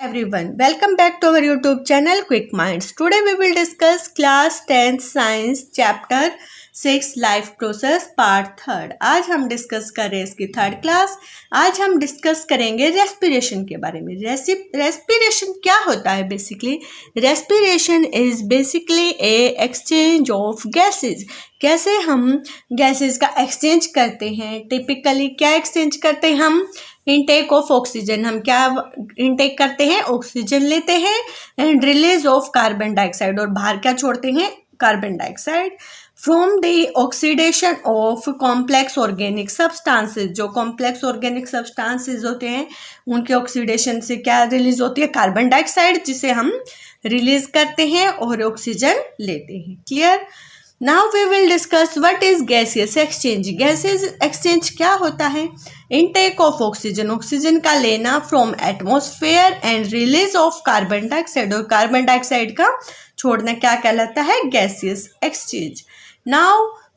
everyone, welcome back to our YouTube channel Quick Minds. Today we will discuss class 10th science chapter 6 life process part 3rd. आज हम discuss कर रहे हैं इसकी third class. आज हम डिस्कस करेंगे रेस्पिरेशन के बारे में. रेस्पिरेशन क्या होता है basically? Respiration is basically A exchange of gases. कैसे हम गैसेज का एक्सचेंज करते हैं? टिपिकली क्या एक्सचेंज करते हैं हम? Intake of oxygen. हम क्या इनटेक करते हैं? ऑक्सीजन लेते हैं. And release of carbon dioxide. और बाहर क्या छोड़ते हैं? Carbon dioxide. From the oxidation of complex organic substances. जो कॉम्प्लेक्स ऑर्गेनिक सब्सटेंसेस होते हैं उनके ऑक्सीडेशन से क्या रिलीज होती है? कार्बन डाइऑक्साइड, जिसे हम रिलीज करते हैं और ऑक्सीजन लेते हैं. Clear? Now we will discuss what is gaseous exchange. Gaseous exchange क्या होता है? Intake of oxygen. ऑक्सीजन का लेना from atmosphere and release of carbon dioxide. और कार्बन डाइऑक्साइड का छोड़ना क्या कहलाता है? Gaseous exchange. Now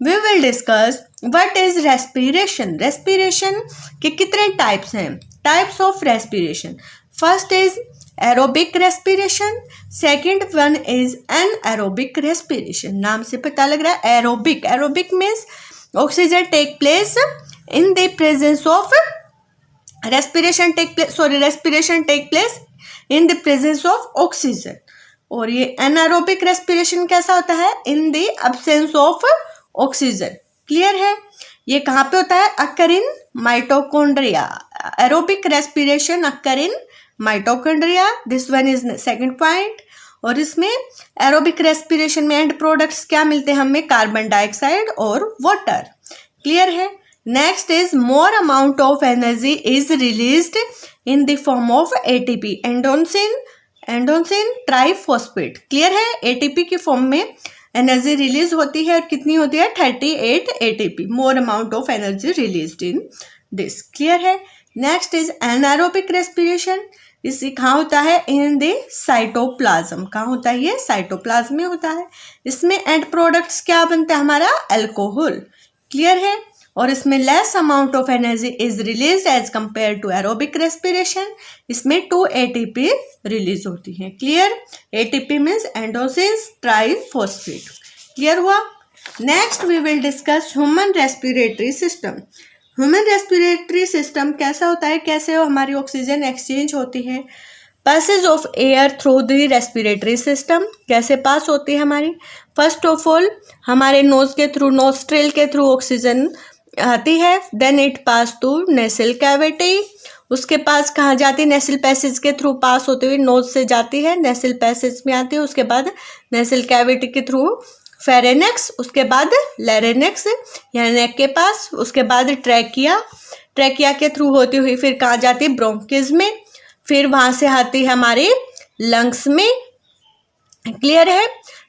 we will discuss what is respiration. Respiration के कितने टाइप्स हैं? Types of respiration. First is aerobic respiration. Second one is anaerobic respiration. नाम से पता लग रहा है aerobic. Aerobic means oxygen take place in the presence of respiration take place in the presence of oxygen. और ये anaerobic respiration कैसा होता है? In the absence of oxygen. Clear है? ये कहाँ पे होता है? Occur in mitochondria. Aerobic respiration occur in mitochondria. This one is second point. और इसमें एरोबिक रेस्पिरेशन में एंड प्रोडक्ट्स क्या मिलते हैं हमें? कार्बन डाइऑक्साइड और वाटर. क्लियर है? Next is more amount of energy is released in the form of ATP. Adenosine triphosphate. Clear है? एटीपी की फॉर्म में एनर्जी रिलीज होती है. और कितनी होती है? 38 ATP. More amount of energy released in this. Clear है? Next is anaerobic respiration. इसे कहाँ होता है? In the cytoplasm. कहाँ होता है ये? साइटोप्लाज्म में होता है. इसमें एंड प्रोडक्ट्स क्या बनता है हमारा? अल्कोहल. क्लियर है? और इसमें less amount of energy is release as compare to aerobic respiration. इसमें 2 एटीपी रिलीज होती है. Clear? ATP means adenosine triphosphate. Clear हुआ? Next we will discuss human respiratory system. Human respiratory system कैसा होता है? कैसे हमारी ऑक्सीजन एक्सचेंज होती है? Passage of air through the respiratory system. कैसे पास होती है हमारी? फर्स्ट ऑफ ऑल हमारे नोज के थ्रू, नोस्ट्रिल के थ्रू ऑक्सीजन आती है. Then it pass to nasal cavity. उसके पास कहाँ जाती है? नेसल पैसेज के थ्रू पास होते हुए नोज से जाती है, नेसल पैसेज में आती है. उसके बाद नेसल कैविटी के थ्रू फेरेनेक्स, उसके बाद लैरिनेक्स या नेक के पास, उसके बाद ट्रैकिया के थ्रू होती हुई फिर कहाँ जाती है? ब्रोंकिस में. फिर वहाँ से आती है हमारे लंग्स में. क्लियर है?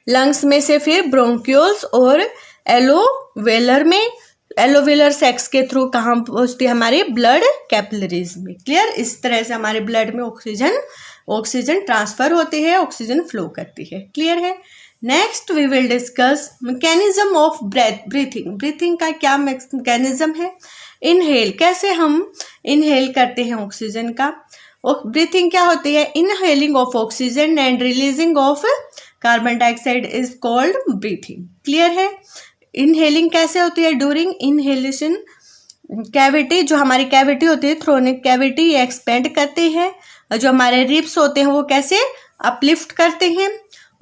लंग्स में से फिर ब्रोंक्यूल्स और एलोवेलर में. एलोवेलर सेक्स के थ्रू कहाँ पहुँचती है? हमारे ब्लड कैपिलरीज में. क्लियर? इस तरह से हमारे ब्लड में ऑक्सीजन ट्रांसफर होती है, ऑक्सीजन फ्लो करती है. क्लियर है? Next we will discuss mechanism of breathing. Breathing का क्या मैकेनिज्म है? इनहेल. कैसे हम इनहेल करते हैं ऑक्सीजन का? ब्रीथिंग क्या होती है? Inhaling of oxygen and releasing of carbon dioxide is called breathing. Clear है? इनहेलिंग कैसे होती है? ड्यूरिंग इनहेलेशन कैविटी, जो हमारी कैविटी होती है थ्रोनिक कैविटी, ये एक्सपेंड करती है. और जो हमारे रिब्स होते हैं वो कैसे अपलिफ्ट करते हैं.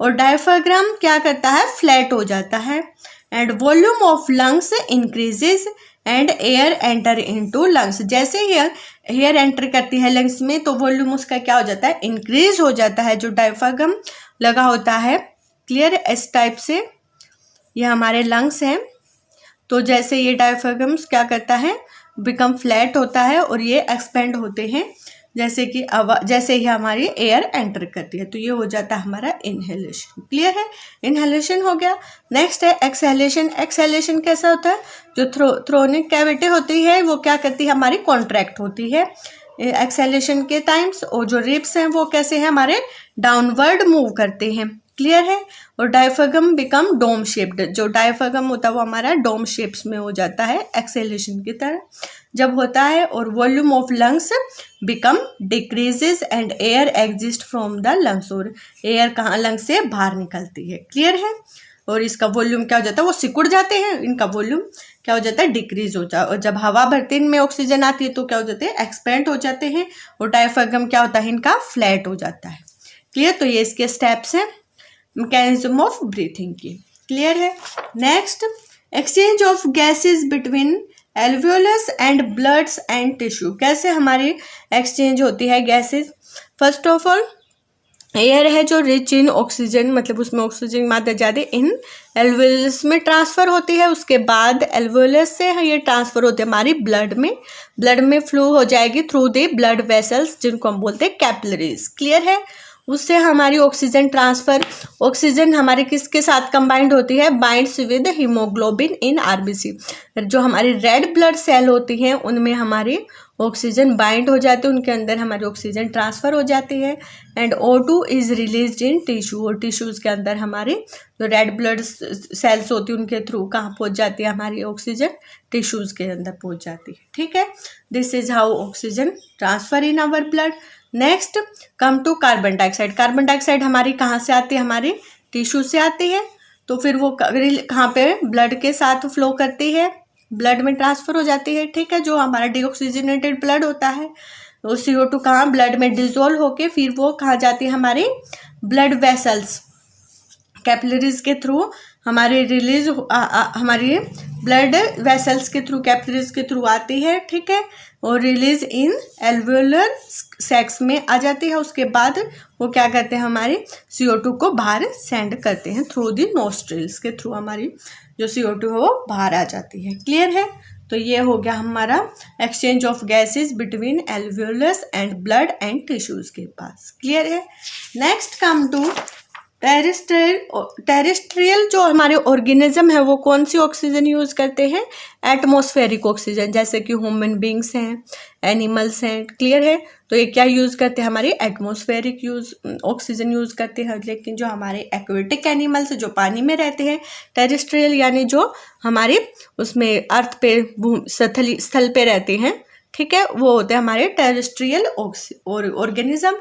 और डायफ्राम क्या करता है? फ्लैट हो जाता है. And volume of lungs increases and air enter into lungs. जैसे एयर एंटर करती है लंग्स में तो वॉल्यूम उसका क्या हो जाता है? इंक्रीज हो जाता है, जो डायफ्राम लगा होता है. क्लियर? इस टाइप से ये हमारे लंग्स हैं. तो जैसे ये डायफ्राम्स क्या करता है? बिकम फ्लैट होता है और ये एक्सपेंड होते हैं जैसे ही हमारी एयर एंटर करती है. तो ये हो जाता है हमारा इनहेलेशन. क्लियर है? इनहेलेशन हो गया. नेक्स्ट है एक्सहेलेशन. एक्सहेलेशन कैसा होता है? जो थ्रोनिक कैविटी होती है वो क्या करती है? हमारी कॉन्ट्रैक्ट होती है एक्सहेलेशन के टाइम्स. और जो रिब्स हैं वो कैसे हैं? हमारे डाउनवर्ड मूव करते हैं. क्लियर है? और डायफ्राम बिकम डोम शेप्ड. जो डायफ्राम होता है वो हमारा डोम शेप्स में हो जाता है एक्सहेलेशन की तरह. जब होता है, और volume of lungs become decreases and air exist from the lungs, और एयर कहाँ लंग से बाहर निकलती है। क्लियर है। और इसका वॉल्यूम क्या हो जाता है, वो सिकुड़ जाते हैं, इनका वॉल्यूम क्या हो जाता है, डिक्रीज हो जाता है। और जब हवा भरती है इनमें ऑक्सीजन आती है तो क्या हो जाते हैं, एक्सपेंड हो जाते हैं, और डायफ्रागम क्या होता है, इनका फ्लैट हो जाता है। क्लियर। तो ये इसके स्टेप्स हैं मैकेनिज्म ऑफ ब्रीथिंग की। क्लियर है। Next, exchange of gases between alveolus and bloods and tissue. कैसे हमारी एक्सचेंज होती है gases. First of all, air है जो रिच इन ऑक्सीजन, मतलब उसमें ऑक्सीजन मात्रा ज़्यादा इन एल्वियोलस में ट्रांसफ़र होती है। उसके बाद एल्वियोलस से ये ट्रांसफ़र होते हैं हमारी ब्लड में फ्लो हो जाएगी थ्रू द ब्लड वेसल्स, जिनको हम बोलते हैं कैपिलरीज। क्लियर है। उससे हमारी ऑक्सीजन ट्रांसफ़र, ऑक्सीजन हमारे किसके साथ कंबाइंड होती है, binds with haemoglobin in RBC. जो हमारी रेड ब्लड सेल होती हैं उनमें हमारी ऑक्सीजन बाइंड हो जाती है, उनके अंदर हमारी ऑक्सीजन ट्रांसफ़र हो जाती है। And O2 is released in tissue, और टिश्यूज़ के अंदर हमारी जो रेड ब्लड सेल्स होती है उनके थ्रू कहाँ पहुँच जाती है हमारी ऑक्सीजन, टिश्यूज़ के अंदर पहुँच जाती है। ठीक है। This is how oxygen transfer in our blood. Next, come to carbon dioxide. Carbon dioxide हमारी कहाँ से आती है, हमारी टिश्यू से आती है। तो फिर वो कहाँ पे, ब्लड के साथ फ्लो करती है, ब्लड में ट्रांसफ़र हो जाती है। ठीक है। जो हमारा डीऑक्सीजनेटेड ब्लड होता है, वो CO2 कहाँ, ब्लड में डिजोल्व होके फिर वो कहाँ जाती है, हमारी ब्लड वेसल्स, कैपिलरीज के थ्रू हमारी रिलीज हमारी ब्लड वेसल्स के थ्रू, कैपिलरीज के थ्रू आती है। ठीक है। और रिलीज इन एल्वियोलर सैक्स में आ जाती है। उसके बाद वो क्या करते हैं, हमारी CO2 को बाहर सेंड करते हैं थ्रू दी नोस्ट्रिल्स के थ्रू, हमारी जो CO2 है वो बाहर आ जाती है। क्लियर है। तो ये हो गया हमारा exchange of gases between alveolus and blood and tissues के पास। क्लियर है। नेक्स्ट कम टू टेरेस्ट्रियल जो हमारे ऑर्गेनिज्म है वो कौन सी ऑक्सीजन यूज़ करते हैं, एटमॉस्फेरिक ऑक्सीजन, जैसे कि ह्यूमन बींग्स हैं, एनिमल्स हैं। क्लियर है। तो ये क्या यूज़ करते हैं, हमारी एटमॉस्फेरिक ऑक्सीजन यूज़ करते हैं। लेकिन जो हमारे एक्वेटिक एनिमल्स जो पानी में रहते हैं, टेरेस्ट्रियल यानी जो हमारे उसमें अर्थ पे स्थल पे रहते हैं, ठीक है, वो होते हैं हमारे टेरेस्ट्रियल ऑर्गेनिज्म।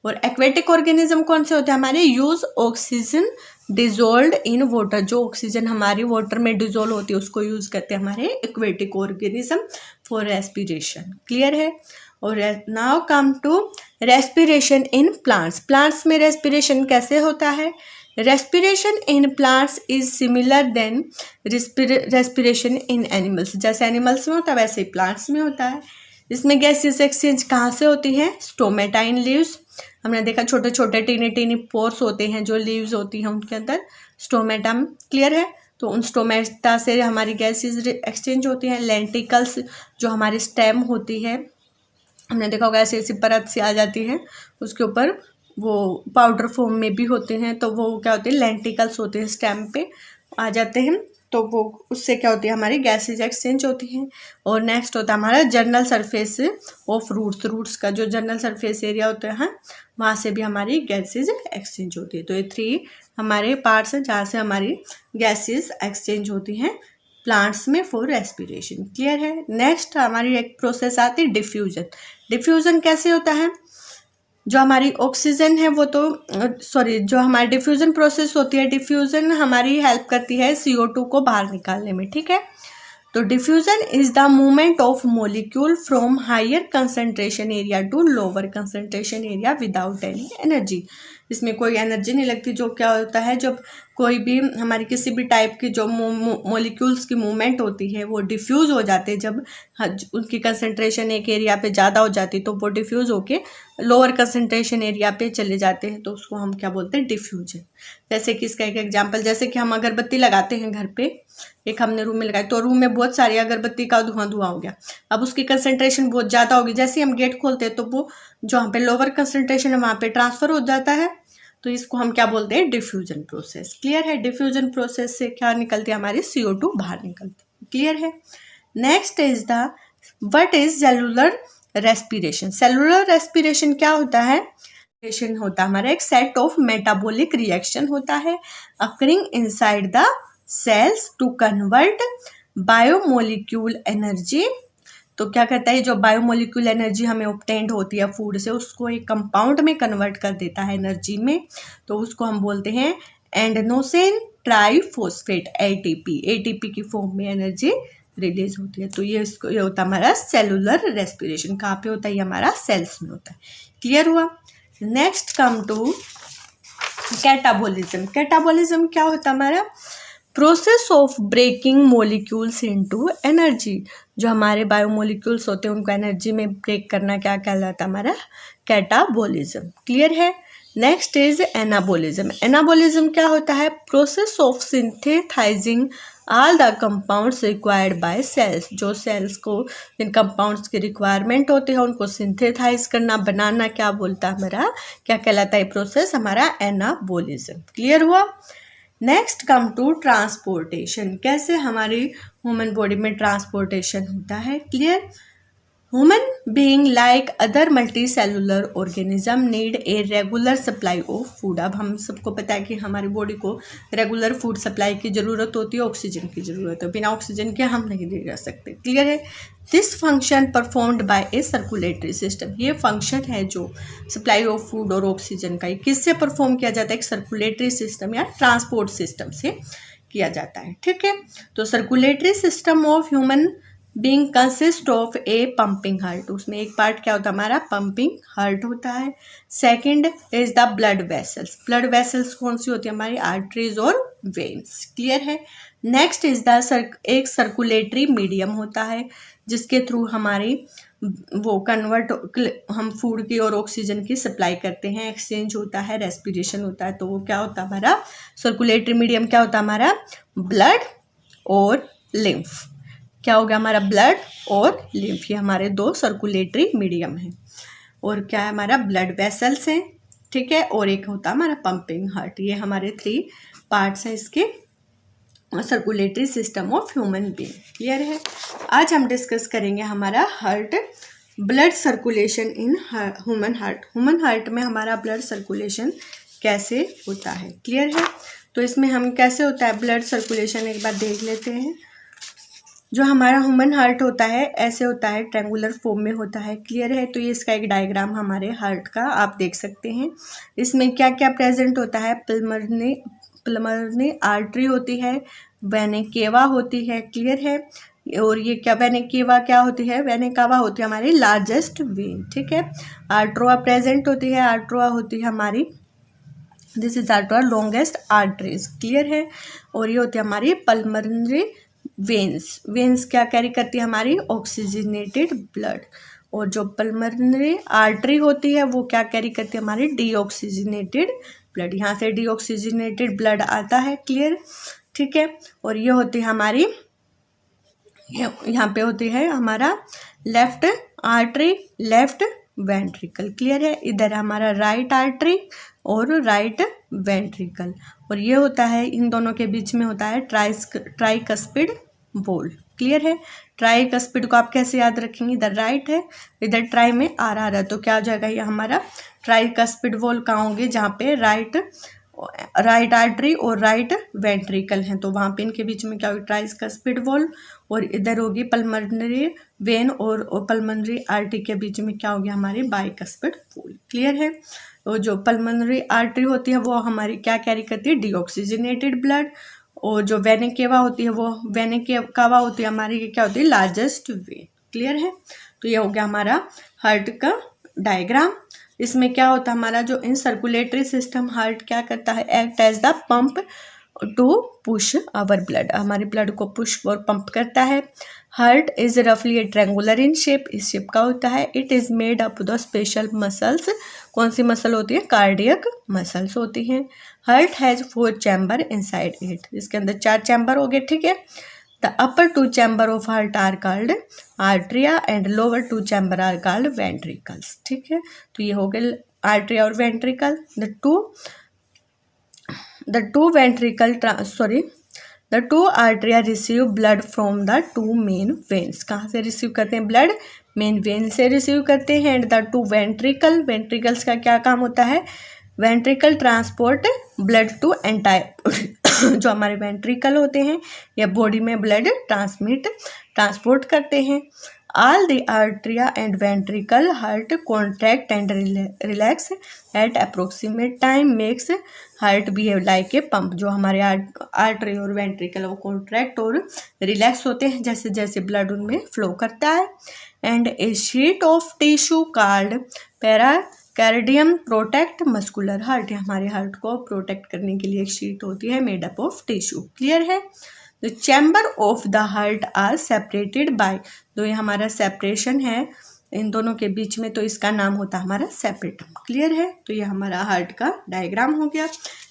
और एक्वेटिक ऑर्गेनिज्म कौन से होते हैं, हमारे use oxygen dissolve in water, जो ऑक्सीजन हमारी वाटर में डिजोल्व होती है उसको यूज करते हैं हमारे aquatic organism for respiration. Clear है। और now come to respiration in plants. Plants में रेस्पिरेशन कैसे होता है, respiration in plants is similar than respiration in animals. जैसे एनिमल्स में होता है वैसे ही प्लांट्स में होता है। इसमें गैसेस एक्सचेंज कहाँ से होती है, स्टोमेटाइन लीव्स, हमने देखा छोटे छोटे टीनी टीनी पोर्स होते हैं जो लीव्स होती हैं उनके अंदर, स्टोमेटम। क्लियर है। तो उन स्टोमेटा से हमारी गैसेस एक्सचेंज होती हैं। लेंटिकल्स जो हमारी स्टेम होती है, हमने देखा होगा ऐसी ऐसी परत से आ जाती है, उसके ऊपर वो पाउडर फॉर्म में भी होते हैं, तो वो क्या होते हैं, लेंटिकल्स होते हैं, स्टेम पे आ जाते हैं। तो वो उससे क्या होती है, हमारी गैसेज एक्सचेंज होती हैं। और नेक्स्ट होता है हमारा जर्नल सरफेस ऑफ रूट्स का जो जर्नल सरफेस एरिया होता है वहाँ से भी हमारी गैसेज एक्सचेंज होती है। तो ये 3 हमारे पार्ट्स हैं जहाँ से हमारी गैसेज एक्सचेंज होती हैं प्लांट्स में फॉर रेस्पिरेशन। क्लियर है। नेक्स्ट हमारी एक प्रोसेस आती है डिफ्यूजन। डिफ्यूजन कैसे होता है, जो हमारी ऑक्सीजन है वो तो जो हमारी डिफ्यूज़न प्रोसेस होती है, डिफ्यूज़न हमारी हेल्प करती है CO2 को बाहर निकालने में। ठीक है। तो diffusion is the movement of molecule from higher concentration area to lower concentration area without any energy. इसमें कोई एनर्जी नहीं लगती। जो क्या होता है, जब कोई भी हमारी किसी भी टाइप की जो मॉलिक्यूल्स की मूवमेंट होती है वो डिफ्यूज़ हो जाते हैं, जब उनकी कंसंट्रेशन एक एरिया पे ज़्यादा हो जाती है तो वो डिफ्यूज़ होके लोअर कंसंट्रेशन एरिया पे चले जाते हैं, तो उसको हम क्या बोलते हैं, डिफ्यूजन। जैसे कि इसका एक एग्जांपल, जैसे कि हम अगरबत्ती लगाते हैं घर पे, एक हमने रूम में लगाई तो रूम में बहुत सारी अगरबत्ती का धुआं हो गया। अब उसकी कंसंट्रेशन बहुत ज़्यादा होगी, जैसे ही हम गेट खोलते हैं तो वो जो वहाँ पे लोअर कंसंट्रेशन है वहाँ पे ट्रांसफ़र हो जाता है। तो इसको हम क्या बोलते हैं, डिफ्यूजन प्रोसेस। क्लियर है। डिफ्यूजन प्रोसेस से क्या निकलती है, हमारी CO2 बाहर निकलती है। क्लियर है। Next is the what is cellular respiration. Cellular respiration क्या होता है, रेस्पिरेशन होता है हमारा एक सेट ऑफ मेटाबॉलिक रिएक्शन होता है occurring inside the cells to convert biomolecule energy. तो क्या करता है, जो बायोमोलिक्यूल एनर्जी हमें ऑब्टेन्ड होती है फूड से, उसको एक कंपाउंड में कन्वर्ट कर देता है एनर्जी में, तो उसको हम बोलते हैं एंडोसिन ट्राइफॉस्फेट एटीपी। एटीपी की फॉर्म में एनर्जी रिलीज होती है। तो ये होता है हमारा सेलुलर रेस्पिरेशन। कहाँ पे होता है, ये हमारा सेल्स में होता है। क्लियर हुआ। Next come to catabolism. Catabolism क्या होता है हमारा, process of breaking molecules into energy. जो हमारे बायोमोलिक्यूल्स होते हैं उनको एनर्जी में ब्रेक करना क्या कहलाता है, हमारा कैटाबोलिज्म। क्लियर है। Next is anabolism. एनाबोलिज्म क्या होता है, process of synthesising all the compounds required by cells. जो सेल्स को जिन कंपाउंड्स की रिक्वायरमेंट होती है उनको सिंथेसाइज करना, बनाना, क्या बोलता है हमारा, क्या कहलाता है प्रोसेस, हमारा एनाबोलिज्म। क्लियर हुआ। Next come to transportation. कैसे हमारी ह्यूमन बॉडी में ट्रांसपोर्टेशन होता है। Clear. Human being like other multicellular organism need a regular supply of food. अब हम सबको पता है कि हमारी बॉडी को रेगुलर फूड सप्लाई की ज़रूरत होती है, ऑक्सीजन की ज़रूरत है, बिना ऑक्सीजन के हम नहीं रह सकते। क्लियर है। This function performed by A circulatory system. ये फंक्शन है जो सप्लाई ऑफ फूड और ऑक्सीजन का, किससे परफॉर्म किया जाता है, एक सर्कुलेटरी सिस्टम या ट्रांसपोर्ट सिस्टम से किया जाता है। ठीक है। तो circulatory system of human being consist of A pumping heart. उसमें एक पार्ट क्या होता है हमारा, पंपिंग हार्ट होता है। Second is the blood vessels. Blood vessels कौन सी होती है हमारी, आर्टरीज और वेन्स। क्लियर है। नेक्स्ट इज द एक सर्कुलेटरी मीडियम होता है जिसके थ्रू हमारी वो कन्वर्ट हम फूड की और ऑक्सीजन की सप्लाई करते हैं, एक्सचेंज होता है, रेस्पिरेशन होता है। तो वो क्या होता है हमारा सर्कुलेटरी मीडियम, क्या होता है हमारा ब्लड और लिम्फ। क्या हो गया हमारा, ब्लड और लिम्फ, ये हमारे दो सर्कुलेटरी मीडियम हैं। और क्या है हमारा, ब्लड वेसल्स हैं। ठीक है। और एक होता है हमारा पंपिंग हार्ट। ये हमारे 3 पार्ट्स हैं इसके circulatory system of human being. Clear है। आज हम डिस्कस करेंगे हमारा heart, blood circulation in human heart. Human heart में हमारा ब्लड सर्कुलेशन कैसे होता है। क्लियर है। तो इसमें हम कैसे होता है ब्लड सर्कुलेशन, एक बार देख लेते हैं। जो हमारा ह्यूमन हार्ट होता है ऐसे होता है, ट्रायंगुलर फॉर्म में होता है। क्लियर है। तो ये इसका एक डायग्राम हमारे हार्ट का आप देख सकते हैं। इसमें क्या क्या प्रेजेंट होता है, पल्मोनरी आर्टरी होती है, वेना केवा होती है। क्लियर है। और ये क्या वेना केवा क्या होती है, वेना कावा होती है हमारी लार्जेस्ट वेन। ठीक है। आर्ट्रोआ प्रेजेंट होती है, आर्ट्रोआ होती है हमारी, this is aorta longest arteries. Clear है। और ये होती है हमारी पल्मोनरी वेन्स। वेन्स क्या कैरी करती है हमारी, ऑक्सीजनेटेड ब्लड। और जो पल्मोनरी आर्टरी होती है वो क्या कैरी करती है हमारी, डीऑक्सीजनेटेड ब्लड। यहाँ से डीऑक्सीजनेटेड ब्लड आता है। क्लियर। ठीक है। और ये होती है हमारी, यहाँ पे होती है हमारा left artery, left ventricle. Clear है। इधर हमारा राइट आर्टरी और राइट वेंट्रिकल। और ये होता है, इन दोनों के बीच में होता है ट्राइकस्पिड वॉल। क्लियर है। ट्राइकस्पिड को आप कैसे याद रखेंगे, इधर राइट है, इधर ट्राई में आर आ रहा है, तो क्या हो जाएगा ये हमारा ट्राइकस्पिड वॉल। कहाँ होंगे, जहाँ पे राइट आर्टरी और राइट वेंट्रिकल हैं, तो वहाँ पे इनके बीच में क्या होगी, ट्राइकस्पिड वॉल। और इधर होगी पल्मोनरी वेन और पल्मोनरी आर्टरी के बीच में क्या होगी हमारी बाइकस्पिड वॉल। क्लियर है। तो जो पल्मोनरी आर्टरी होती है वो हमारी क्या कैरी करती है, डीऑक्सीजनेटेड ब्लड। और जो वेना केवा होती है वो वेना कावा होती है हमारी, क्या होती है लार्जेस्ट वेन। क्लियर है। तो ये हो गया हमारा हार्ट का डायग्राम। इसमें क्या होता है हमारा जो इन सर्कुलेटरी सिस्टम, हार्ट क्या करता है, act as the pump to push our blood, हमारे ब्लड को पुश और पंप करता है। हार्ट इज रफली ए ट्रायंगुलर इन शेप, इस शेप का होता है। It is made up the special muscles, कौन सी मसल होती है, कार्डियक मसल्स होती हैं। Heart has 4 chamber inside it, इसके अंदर 4 चैम्बर हो गए। ठीक है। The upper 2 chamber of heart are called atria and lower 2 chamber are called ventricles. ठीक है। तो ये हो गए आर्ट्रिया और ventricle. The two arteria receive blood from the 2 main veins. कहाँ से रिसीव करते हैं ब्लड, मेन वेन से रिसीव करते हैं। एंड द 2 वेंट्रिकल्स का क्या काम होता है, ventricle transport blood to entire जो हमारे वेंट्रिकल होते हैं ये बॉडी में ब्लड ट्रांसपोर्ट करते हैं। All the atria and ventricle heart contract and relax at approximate time makes heart behave like a pump. जो हमारे आर्टरी और वेंट्रिकल वो कॉन्ट्रैक्ट और रिलैक्स होते हैं जैसे जैसे ब्लड उनमें फ्लो करता है। And a sheet of tissue called pericardium protect muscular heart. हमारे हार्ट को प्रोटेक्ट करने के लिए एक शीट होती है made up of tissue. Clear है। The chamber of the heart are separated by, तो ये हमारा सेपरेशन है इन दोनों के बीच में, तो इसका नाम होता है हमारा सेपरेटम। क्लियर है। तो ये हमारा हार्ट का डायग्राम हो गया।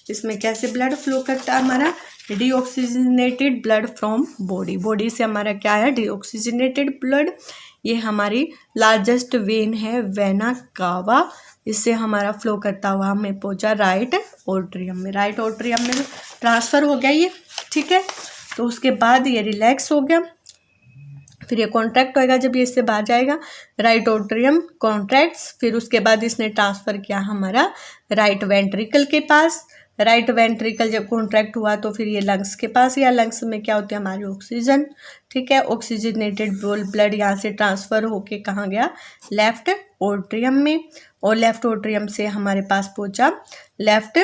इसमें कैसे ब्लड फ्लो करता है हमारा, deoxygenated blood from body, body से हमारा क्या है डीऑक्सीजनेटेड ब्लड। ये हमारी लार्जेस्ट वेन है वेना कावा, इससे हमारा फ्लो करता हुआ हमें पहुंचा राइट ओट्रियम में, राइट ओट्रियम में ट्रांसफर हो गया ये। ठीक है। तो उसके बाद ये रिलैक्स हो गया, फिर ये कॉन्ट्रैक्ट होएगा जब ये इससे बाहर जाएगा, राइट ओट्रियम कॉन्ट्रैक्ट्स, फिर उसके बाद इसने ट्रांसफ़र किया हमारा राइट वेंट्रिकल के पास। राइट वेंट्रिकल जब कॉन्ट्रैक्ट हुआ तो फिर ये लंग्स के पास, या लंग्स में क्या होती है हमारी ऑक्सीजन। ठीक है। ऑक्सीजनेटेड ब्लड यहाँ से ट्रांसफ़र होके कहाँ गया, लेफ्ट ओट्रियम में, और लेफ्ट ओट्रियम से हमारे पास पहुँचा लेफ्ट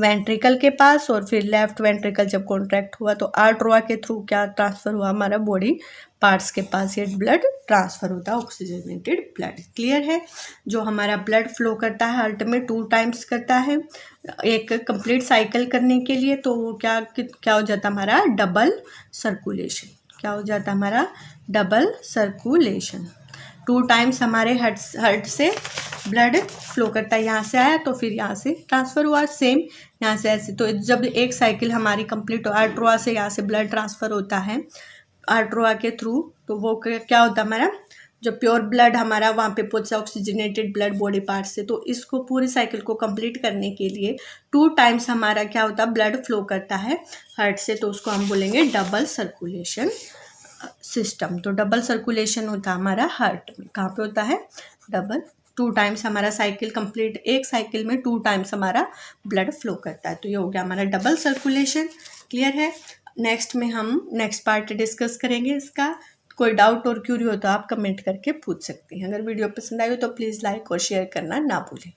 वेंट्रिकल के पास, और फिर लेफ्ट वेंट्रिकल जब कॉन्ट्रैक्ट हुआ तो आर्टरिया के थ्रू क्या ट्रांसफ़र हुआ हमारा बॉडी पार्ट्स के पास, ये ब्लड ट्रांसफ़र होता है ऑक्सीजनेटेड ब्लड। क्लियर है। जो हमारा ब्लड फ्लो करता है हार्ट में 2 टाइम्स करता है एक कंप्लीट साइकिल करने के लिए, तो वो क्या हो जाता है हमारा डबल सर्कुलेशन। क्या हो जाता है हमारा डबल सर्कुलेशन। 2 टाइम्स हमारे हार्ट से ब्लड फ्लो करता है, यहाँ से आया तो फिर यहाँ से ट्रांसफ़र हुआ, सेम यहाँ से ऐसे। तो जब एक साइकिल हमारी कंप्लीट हो, आर्टरिया से यहाँ से ब्लड ट्रांसफ़र होता है आर्टरिया के थ्रू, तो वो क्या होता है हमारा जो प्योर ब्लड हमारा वहाँ पे पहुँचा ऑक्सीजनेटेड ब्लड बॉडी पार्ट से। तो इसको पूरी साइकिल को कंप्लीट करने के लिए 2 टाइम्स हमारा क्या होता है ब्लड फ्लो करता है हार्ट से, तो उसको हम बोलेंगे डबल सर्कुलेशन सिस्टम। तो डबल सर्कुलेशन होता है हमारा हार्ट में, कहाँ पे होता है डबल, 2 टाइम्स हमारा साइकिल कंप्लीट, एक साइकिल में 2 टाइम्स हमारा ब्लड फ्लो करता है, तो ये हो गया हमारा डबल सर्कुलेशन। क्लियर है। नेक्स्ट में हम नेक्स्ट पार्ट डिस्कस करेंगे इसका। कोई डाउट और क्यूरी हो तो आप कमेंट करके पूछ सकती हैं। अगर वीडियो पसंद आई हो तो प्लीज़ लाइक और शेयर करना ना भूलें।